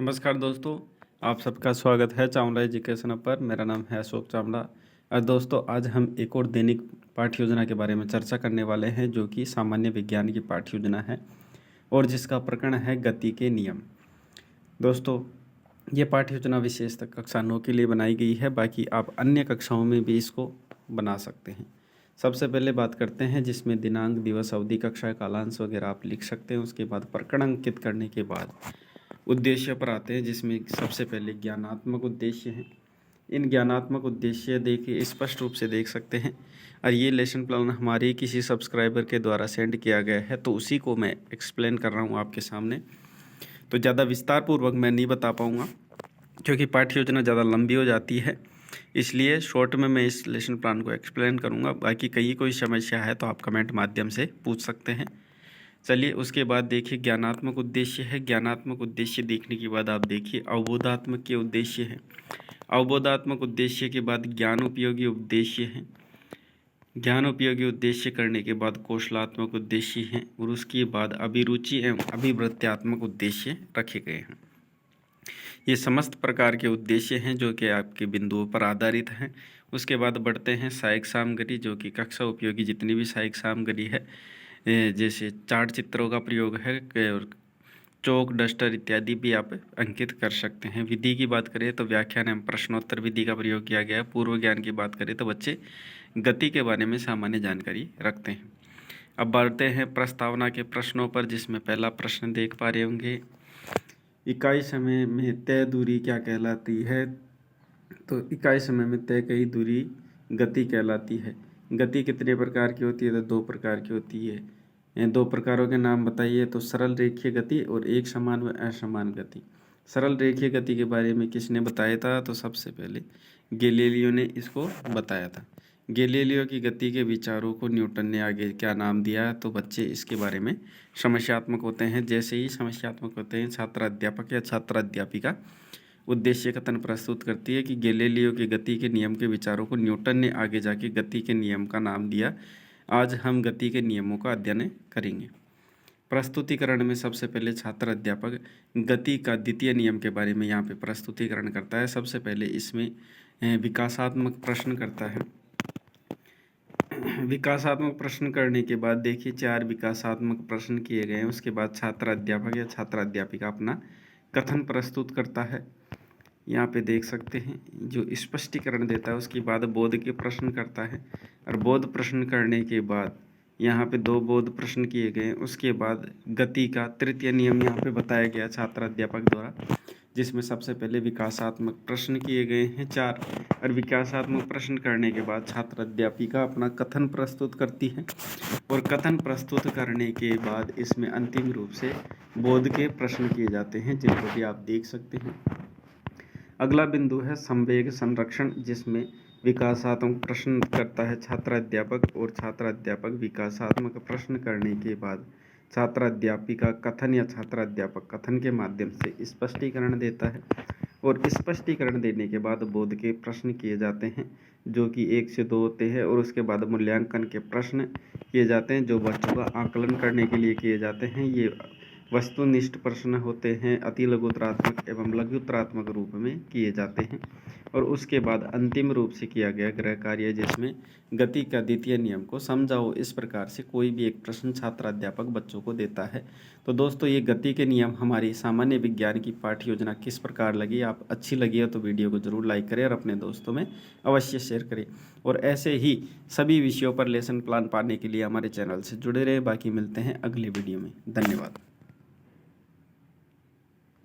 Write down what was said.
नमस्कार दोस्तों, आप सबका स्वागत है चावला एजुकेशन पर। मेरा नाम है अशोक चावला। और दोस्तों, आज हम एक और दैनिक पाठ्य योजना के बारे में चर्चा करने वाले हैं, जो कि सामान्य विज्ञान की पाठ्य योजना है और जिसका प्रकरण है गति के नियम। दोस्तों, ये पाठ्य योजना विशेषतः कक्षा 9 के लिए बनाई गई है, बाकी आप अन्य कक्षाओं में भी इसको बना सकते हैं। सबसे पहले बात करते हैं जिसमें दिनांक, दिवस, अवधि, कक्षा, कालांश वगैरह आप लिख सकते हैं। उसके बाद प्रकरण अंकित करने के बाद उद्देश्य पर आते हैं, जिसमें सबसे पहले ज्ञानात्मक उद्देश्य हैं। इन ज्ञानात्मक उद्देश्य देखिए स्पष्ट रूप से देख सकते हैं, और ये लेसन प्लान हमारे किसी सब्सक्राइबर के द्वारा सेंड किया गया है, तो उसी को मैं एक्सप्लेन कर रहा हूँ आपके सामने। तो ज़्यादा विस्तार पूर्वक मैं नहीं बता पाऊँगा, क्योंकि पाठ्य योजना ज़्यादा लंबी हो जाती है, इसलिए शॉर्ट में मैं इस लेसन प्लान को एक्सप्लेन करूँगा। बाकी कोई समस्या है तो आप कमेंट माध्यम से पूछ सकते हैं। चलिए, उसके बाद देखिए ज्ञानात्मक उद्देश्य है। ज्ञानात्मक उद्देश्य देखने के बाद आप देखिए अवबोधात्मक के उद्देश्य है। अवबोधात्मक उद्देश्य के बाद ज्ञान उपयोगी उद्देश्य है। ज्ञान उपयोगी उद्देश्य करने के बाद कौशलात्मक उद्देश्य हैं, और उसके बाद अभिरुचि एवं अभिवृत्त्यात्मक उद्देश्य रखे गए हैं। ये समस्त प्रकार के उद्देश्य हैं जो कि आपके बिंदुओं पर आधारित हैं। उसके बाद बढ़ते हैं सहायक सामग्री, जो कि कक्षा उपयोगी जितनी भी सहायक सामग्री है, जैसे चार्ट चित्रों का प्रयोग है और चौक, डस्टर इत्यादि भी आप अंकित कर सकते हैं। विधि की बात करें तो व्याख्यान एवं प्रश्नोत्तर विधि का प्रयोग किया गया है। पूर्व ज्ञान की बात करें तो बच्चे गति के बारे में सामान्य जानकारी रखते हैं। अब बढ़ते हैं प्रस्तावना के प्रश्नों पर, जिसमें पहला प्रश्न देख पा रहे होंगे, इकाई समय में तय दूरी क्या कहलाती है? तो इकाई समय में तय कई दूरी गति कहलाती है। गति कितने प्रकार की होती है? तो 2 प्रकार की होती है। 2 प्रकारों के नाम बताइए। तो सरल रेखीय गति और एक समान व असमान गति। सरल रेखीय गति के बारे में किसने बताया था? तो सबसे पहले गैलीलियो ने इसको बताया था। गैलीलियो की गति के विचारों को न्यूटन ने आगे क्या नाम दिया? तो बच्चे इसके बारे में समस्यात्मक होते हैं। जैसे ही समस्यात्मक होते हैं, छात्र अध्यापक या छात्र अध्यापिका उद्देश्य कथन प्रस्तुत करती है कि गैलीलियो की गति के नियम के विचारों को न्यूटन ने आगे जाके गति के नियम का नाम दिया। आज हम गति के नियमों का अध्ययन करेंगे। प्रस्तुतिकरण में सबसे पहले छात्र अध्यापक गति का द्वितीय नियम के बारे में यहाँ पे प्रस्तुतिकरण करता है। सबसे पहले इसमें विकासात्मक प्रश्न करता है। विकासात्मक प्रश्न करने के बाद देखिए 4 विकासात्मक प्रश्न किए गए हैं। उसके बाद छात्र अध्यापक या छात्र अध्यापिका अपना कथन प्रस्तुत करता है। यहाँ पे देख सकते हैं जो स्पष्टीकरण देता है। उसके बाद बोध के प्रश्न करता है, और बोध प्रश्न करने के बाद यहाँ पे 2 बोध प्रश्न किए गए। उसके बाद गति का तृतीय नियम यहाँ पे बताया गया छात्र अध्यापक द्वारा, जिसमें सबसे पहले विकासात्मक प्रश्न किए गए हैं 4, और विकासात्मक प्रश्न करने के बाद छात्र अध्यापिका अपना कथन प्रस्तुत करती है, और कथन प्रस्तुत करने के बाद इसमें अंतिम रूप से बोध के प्रश्न किए जाते हैं, जिनको भी आप देख सकते हैं। अगला बिंदु है संवेग संरक्षण, जिसमें विकासात्मक प्रश्न करता है छात्र अध्यापक, और छात्र अध्यापक विकासात्मक प्रश्न करने के बाद छात्र अध्यापिका कथन या छात्र अध्यापक कथन के माध्यम से स्पष्टीकरण देता है, और स्पष्टीकरण देने के बाद बोध के प्रश्न किए जाते हैं, जो कि 1 से 2 होते हैं, और उसके बाद मूल्यांकन के प्रश्न किए जाते हैं, जो बच्चों का आकलन करने के लिए किए जाते हैं। ये वस्तुनिष्ठ प्रश्न होते हैं, अति लघुतरात्मक एवं लघुतरात्मक रूप में किए जाते हैं, और उसके बाद अंतिम रूप से किया गया गृह कार्य, जिसमें गति का द्वितीय नियम को समझाओ। इस प्रकार से कोई भी एक प्रश्न छात्र अध्यापक बच्चों को देता है। तो दोस्तों, ये गति के नियम हमारी सामान्य विज्ञान की पाठ्य योजना किस प्रकार लगी? आप अच्छी लगी है तो वीडियो को जरूर लाइक करें और अपने दोस्तों में अवश्य शेयर करें, और ऐसे ही सभी विषयों पर लेसन प्लान पाने के लिए हमारे चैनल से जुड़े रहे। बाकी मिलते हैं अगली वीडियो में। धन्यवाद।